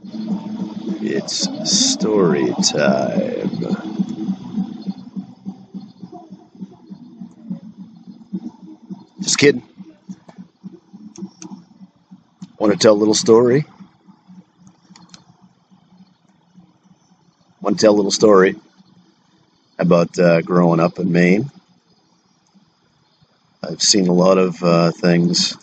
It's story time. Just kidding. Want to tell a little story? Want to tell a little story about growing up in Maine? I've seen a lot of things.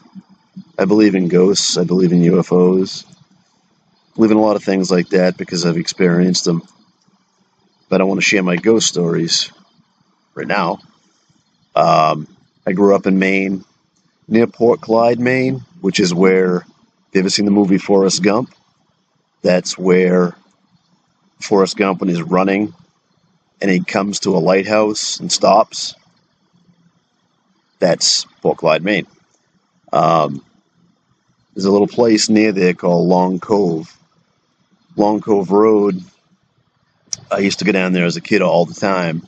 I believe in ghosts. I believe in UFOs. I believe in a lot of things like that because I've experienced them. But I want to share my ghost stories right now. I grew up in Maine, near Port Clyde, Maine, which is where, if you ever seen the movie Forrest Gump, that's where Forrest Gump, when he's running and he comes to a lighthouse and stops, that's Port Clyde, Maine. There's a little place near there called Long Cove. Long Cove Road. I used to go down there as a kid all the time.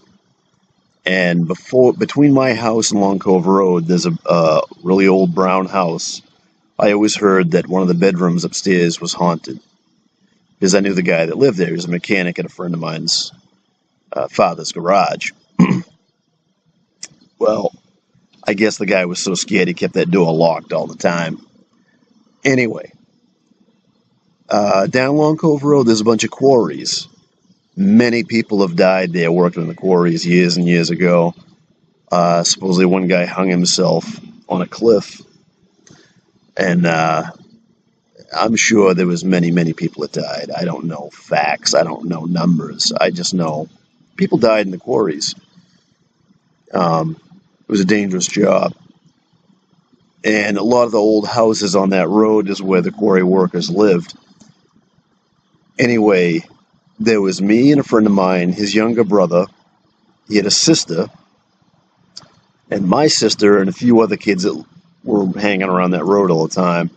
And between my house and Long Cove Road, there's a really old brown house. I always heard that one of the bedrooms upstairs was haunted, because I knew the guy that lived there. He was a mechanic at a friend of mine's father's garage. Well, I guess the guy was so scared he kept that door locked all the time. Anyway, down Long Cove Road, there's a bunch of quarries. Many people have died there working in the quarries years and years ago. Supposedly one guy hung himself on a cliff. And I'm sure there was many, many people that died. I don't know facts. I don't know numbers. I just know people died in the quarries. It was a dangerous job. And a lot of the old houses on that road is where the quarry workers lived. Anyway, there was me and a friend of mine, his younger brother. He had a sister. And my sister and a few other kids that were hanging around that road all the time.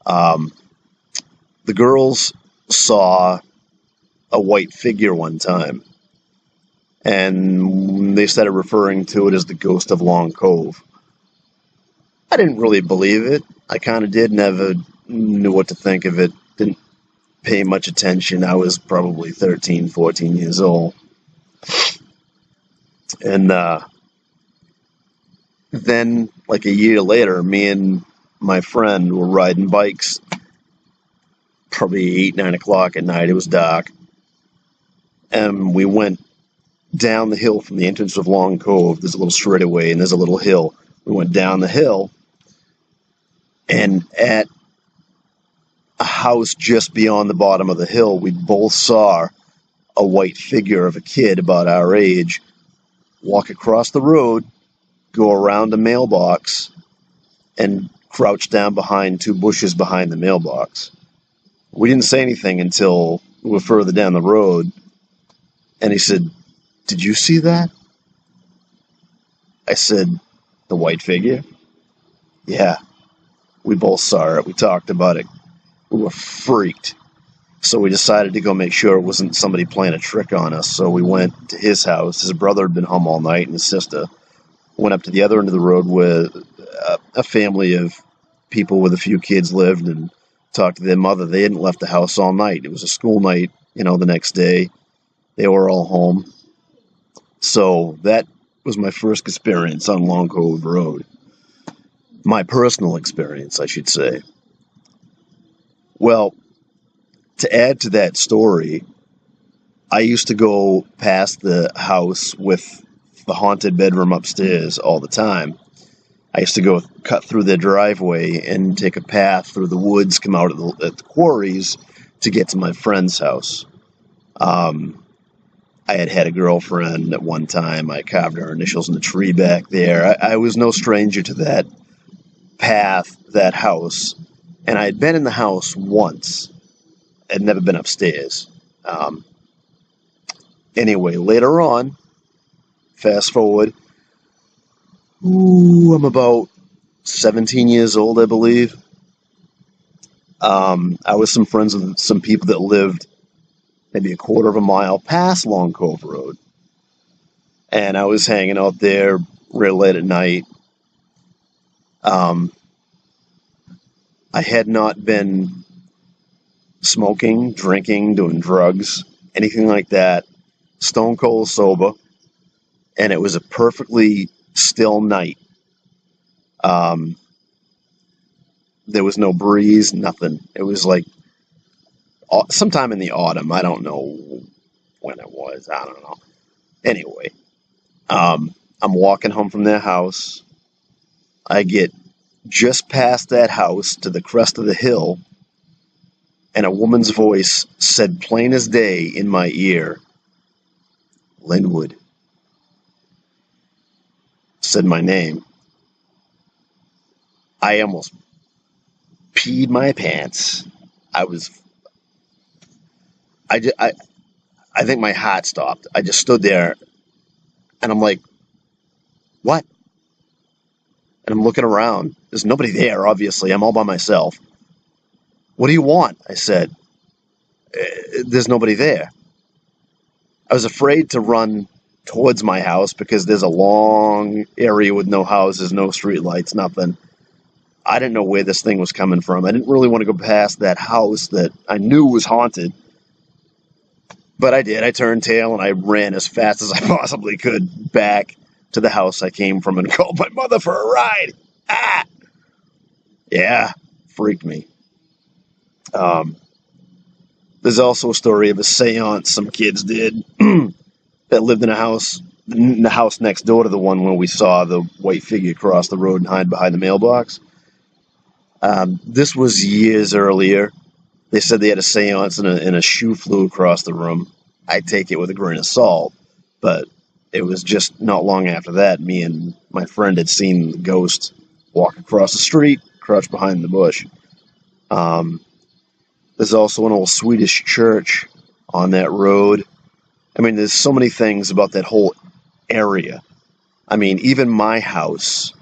The girls saw a white figure one time, and they started referring to it as the ghost of Long Cove. I didn't really believe it. I kind of did, never knew what to think of it, didn't pay much attention. I was probably 13, 14 years old. And then, like a year later, me and my friend were riding bikes, probably 8, 9 o'clock at night. It was dark. And we went down the hill from the entrance of Long Cove. There's a little straightaway, and there's a little hill. We went down the hill, and at a house just beyond the bottom of the hill, we both saw a white figure of a kid about our age walk across the road, go around a mailbox, and crouch down behind 2 bushes behind the mailbox. We didn't say anything until we were further down the road, and he said, "Did you see that?" I said, "The white figure?" "Yeah, we both saw it. We talked about it. We were freaked. So we decided to go make sure it wasn't somebody playing a trick on us. So we went to his house. His brother had been home all night, and his sister went up to the other end of the road where a family of people with a few kids lived, and talked to their mother. They hadn't left the house all night. It was a school night, the next day. They were all home. So that was my first experience on Long Cove Road. My personal experience, I should say. Well, to add to that story, I used to go past the house with the haunted bedroom upstairs all the time. I used to go cut through their driveway and take a path through the woods, come out at the quarries to get to my friend's house. I had a girlfriend at one time. I carved her initials in the tree back there. I was no stranger to that path, that house. And I had been in the house once. I'd never been upstairs. Anyway, later on, fast forward, I'm about 17 years old, I believe. I was some friends with some people that lived maybe a quarter of a mile past Long Cove Road. And I was hanging out there real late at night. I had not been smoking, drinking, doing drugs, anything like that. Stone cold sober. And it was a perfectly still night. There was no breeze, nothing. It was like sometime in the autumn. I don't know when it was. I don't know. Anyway, I'm walking home from their house. I get just past that house to the crest of the hill, and a woman's voice said plain as day in my ear, Linwood. Said my name. I almost peed my pants. I think my heart stopped. I just stood there, and I'm like, what? And I'm looking around. There's nobody there, obviously. I'm all by myself. What do you want? I said. There's nobody there. I was afraid to run towards my house because there's a long area with no houses, no streetlights, nothing. I didn't know where this thing was coming from. I didn't really want to go past that house that I knew was haunted. But I did. I turned tail and I ran as fast as I possibly could back to the house I came from and called my mother for a ride. Ah! Yeah, freaked me. There's also a story of a seance some kids did that lived in the house next door to the one where we saw the white figure cross the road and hide behind the mailbox. This was years earlier. They said they had a seance and a shoe flew across the room. I take it with a grain of salt, but it was just not long after that me and my friend had seen the ghost walk across the street, crouch behind the bush. There's also an old Swedish church on that road. I mean, there's so many things about that whole area. I mean, even my house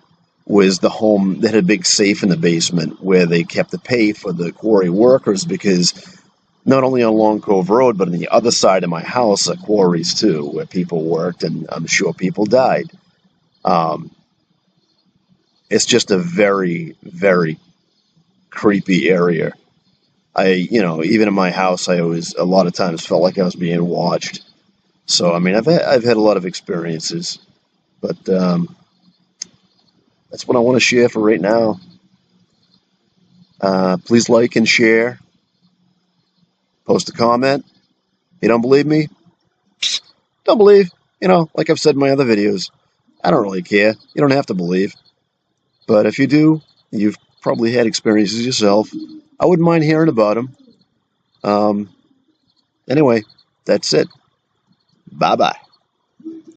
was the home that had a big safe in the basement where they kept the pay for the quarry workers, because not only on Long Cove Road, but on the other side of my house are quarries too, where people worked, and I'm sure people died. It's just a very, very creepy area. Even in my house, I always, a lot of times, felt like I was being watched. So, I mean, I've had a lot of experiences, but that's what I want to share for right now. Please like and share. Post a comment. You don't believe me? Don't believe. Like I've said in my other videos, I don't really care. You don't have to believe. But if you do, you've probably had experiences yourself. I wouldn't mind hearing about them. Anyway, that's it. Bye-bye.